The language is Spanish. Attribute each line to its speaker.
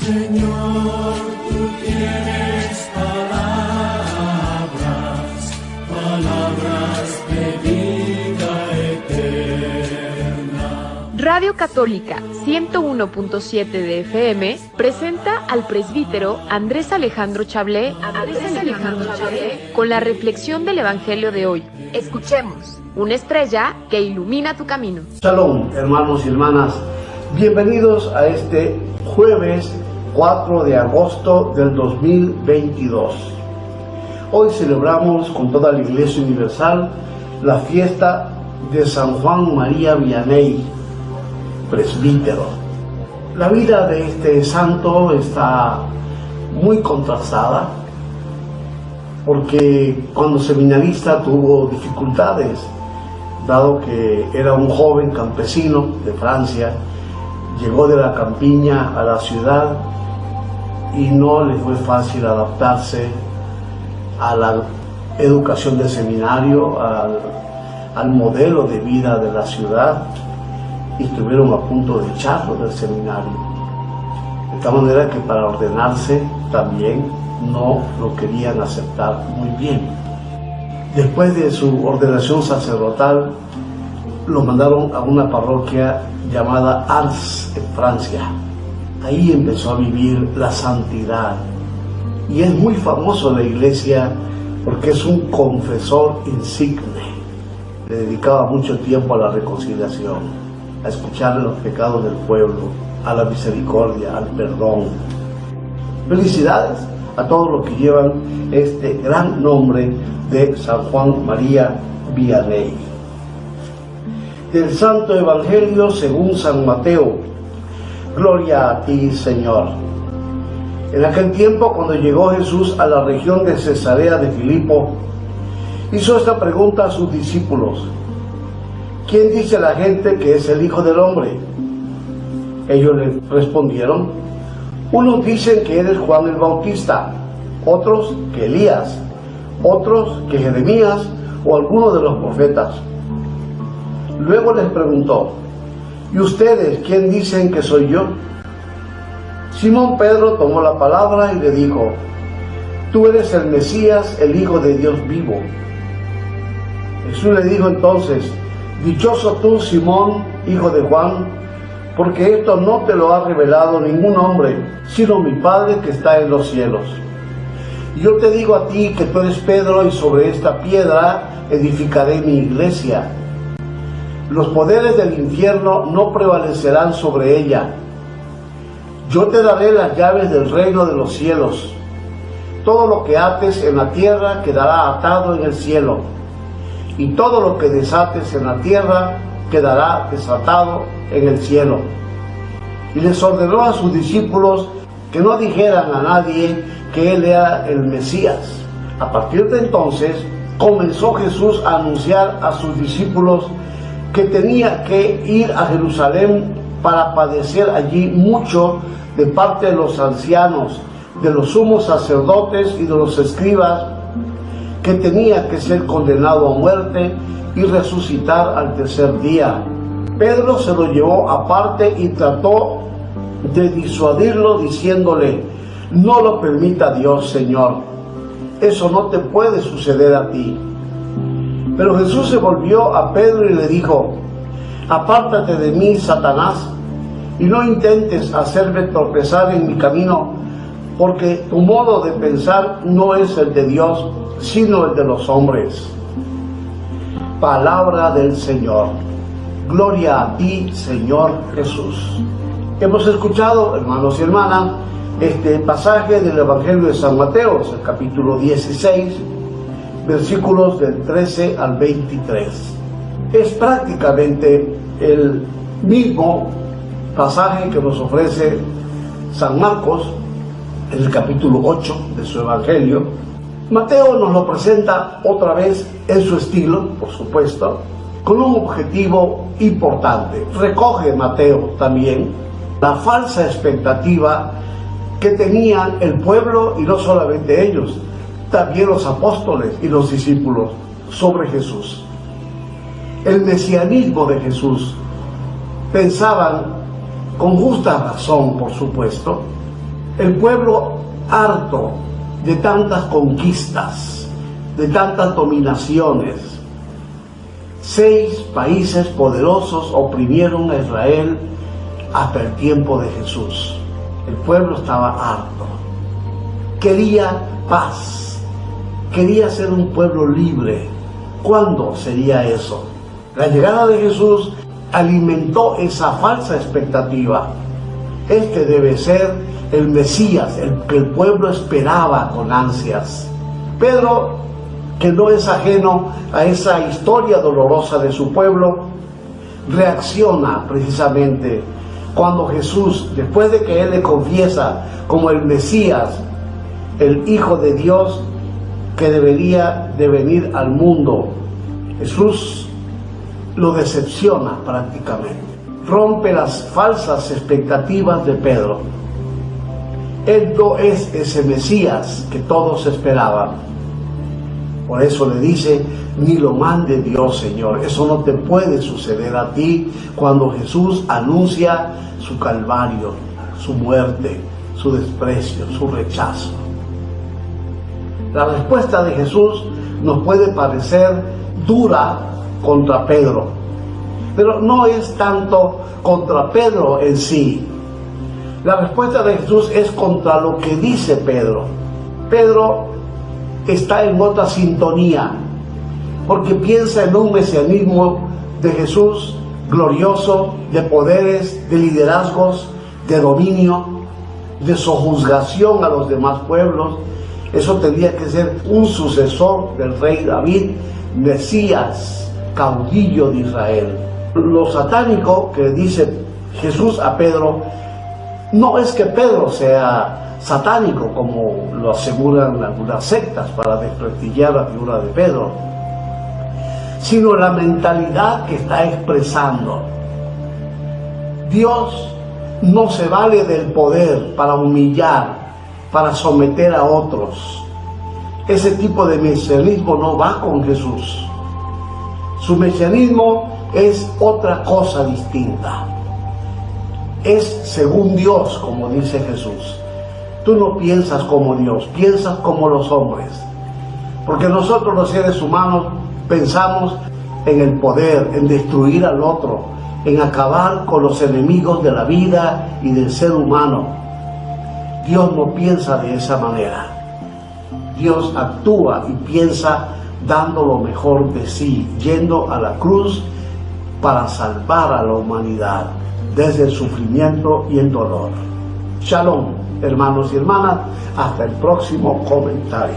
Speaker 1: Señor, tú tienes palabras de vida eterna.
Speaker 2: Radio Católica 101.7 de FM presenta al presbítero Andrés Alejandro Chablé con la reflexión del Evangelio de hoy. Escuchemos, una estrella que ilumina tu camino.
Speaker 3: Shalom, hermanos y hermanas, bienvenidos a este jueves 4 de agosto del 2022. Hoy celebramos con toda la Iglesia Universal la fiesta de San Juan María Vianney, presbítero. La vida de este santo está muy contrastada porque cuando seminarista tuvo dificultades, dado que era un joven campesino de Francia, llegó de la campiña a la ciudad y no le fue fácil adaptarse a la educación del seminario, al modelo de vida de la ciudad, y estuvieron a punto de echarlo del seminario. De tal manera que para ordenarse también no lo querían aceptar muy bien. Después de su ordenación sacerdotal, lo mandaron a una parroquia llamada Ars, en Francia. Ahí empezó a vivir la santidad. Y es muy famoso en la iglesia porque es un confesor insigne. Le dedicaba mucho tiempo a la reconciliación, a escuchar los pecados del pueblo, a la misericordia, al perdón. Felicidades a todos los que llevan este gran nombre de San Juan María Vianney. Del Santo Evangelio según San Mateo. Gloria a ti, Señor. En aquel tiempo, cuando llegó Jesús a la región de Cesarea de Filipo, hizo esta pregunta a sus discípulos: ¿quién dice la gente que es el Hijo del Hombre? Ellos le respondieron: unos dicen que eres Juan el Bautista, otros que Elías, otros que Jeremías o alguno de los profetas. Luego les preguntó: ¿y ustedes quién dicen que soy yo? Simón Pedro tomó la palabra y le dijo: tú eres el Mesías, el Hijo de Dios vivo. Jesús le dijo entonces: dichoso tú, Simón, hijo de Juan, porque esto no te lo ha revelado ningún hombre, sino mi Padre que está en los cielos. Y yo te digo a ti que tú eres Pedro, y sobre esta piedra edificaré mi iglesia. Los poderes del infierno no prevalecerán sobre ella. Yo te daré las llaves del reino de los cielos. Todo lo que ates en la tierra quedará atado en el cielo, y todo lo que desates en la tierra quedará desatado en el cielo. Y les ordenó a sus discípulos que no dijeran a nadie que él era el Mesías. A partir de entonces comenzó Jesús a anunciar a sus discípulos que tenía que ir a Jerusalén para padecer allí mucho de parte de los ancianos, de los sumos sacerdotes y de los escribas, que tenía que ser condenado a muerte y resucitar al tercer día. Pedro se lo llevó aparte y trató de disuadirlo diciéndole: no lo permita Dios, Señor, eso no te puede suceder a ti. Pero Jesús se volvió a Pedro y le dijo: apártate de mí, Satanás, y no intentes hacerme tropezar en mi camino, porque tu modo de pensar no es el de Dios, sino el de los hombres. Palabra del Señor. Gloria a ti, Señor Jesús. Hemos escuchado, hermanos y hermanas, este pasaje del Evangelio de San Mateo, es el capítulo 16, versículos del 13 al 23. Es prácticamente el mismo pasaje que nos ofrece San Marcos en el capítulo 8 de su Evangelio. Mateo nos lo presenta otra vez en su estilo, por supuesto, con un objetivo importante. Recoge Mateo también la falsa expectativa que tenían el pueblo, y no solamente ellos, también los apóstoles y los discípulos, sobre Jesús. El mesianismo de Jesús. Pensaban, con justa razón por supuesto, El pueblo harto de tantas conquistas, de tantas dominaciones. 6 países poderosos oprimieron a Israel hasta el tiempo de Jesús. El pueblo estaba harto. Quería paz. Quería ser un pueblo libre. ¿Cuándo sería eso? La llegada de Jesús alimentó esa falsa expectativa. Este debe ser el Mesías, el que el pueblo esperaba con ansias. Pedro, que no es ajeno a esa historia dolorosa de su pueblo, reacciona precisamente cuando Jesús, después de que él le confiesa como el Mesías, el Hijo de Dios que debería de venir al mundo, Jesús lo decepciona prácticamente, rompe las falsas expectativas de Pedro. Él no es ese Mesías que todos esperaban. Por eso le dice: ni lo mande Dios, Señor. Eso no te puede suceder a ti. Cuando Jesús anuncia su calvario, su muerte, su desprecio, su rechazo. La respuesta de Jesús nos puede parecer dura contra Pedro, pero no es tanto contra Pedro en sí. La respuesta de Jesús es contra lo que dice Pedro. Pedro está en otra sintonía, porque piensa en un mesianismo de Jesús glorioso, de poderes, de liderazgos, de dominio, de sojuzgación a los demás pueblos. Eso tendría que ser un sucesor del rey David, Mesías, caudillo de Israel. Lo satánico que dice Jesús a Pedro, no es que Pedro sea satánico, como lo aseguran algunas sectas para desprestigiar la figura de Pedro, sino la mentalidad que está expresando. Dios no se vale del poder para humillar, para someter a otros. Ese tipo de mesianismo no va con Jesús. Su mesianismo es otra cosa distinta. Es según Dios, como dice Jesús. Tú no piensas como Dios, piensas como los hombres. Porque nosotros los seres humanos pensamos en el poder, en destruir al otro, en acabar con los enemigos de la vida y del ser humano. Dios no piensa de esa manera. Dios actúa y piensa dando lo mejor de sí, yendo a la cruz para salvar a la humanidad desde el sufrimiento y el dolor. Shalom, hermanos y hermanas, hasta el próximo comentario.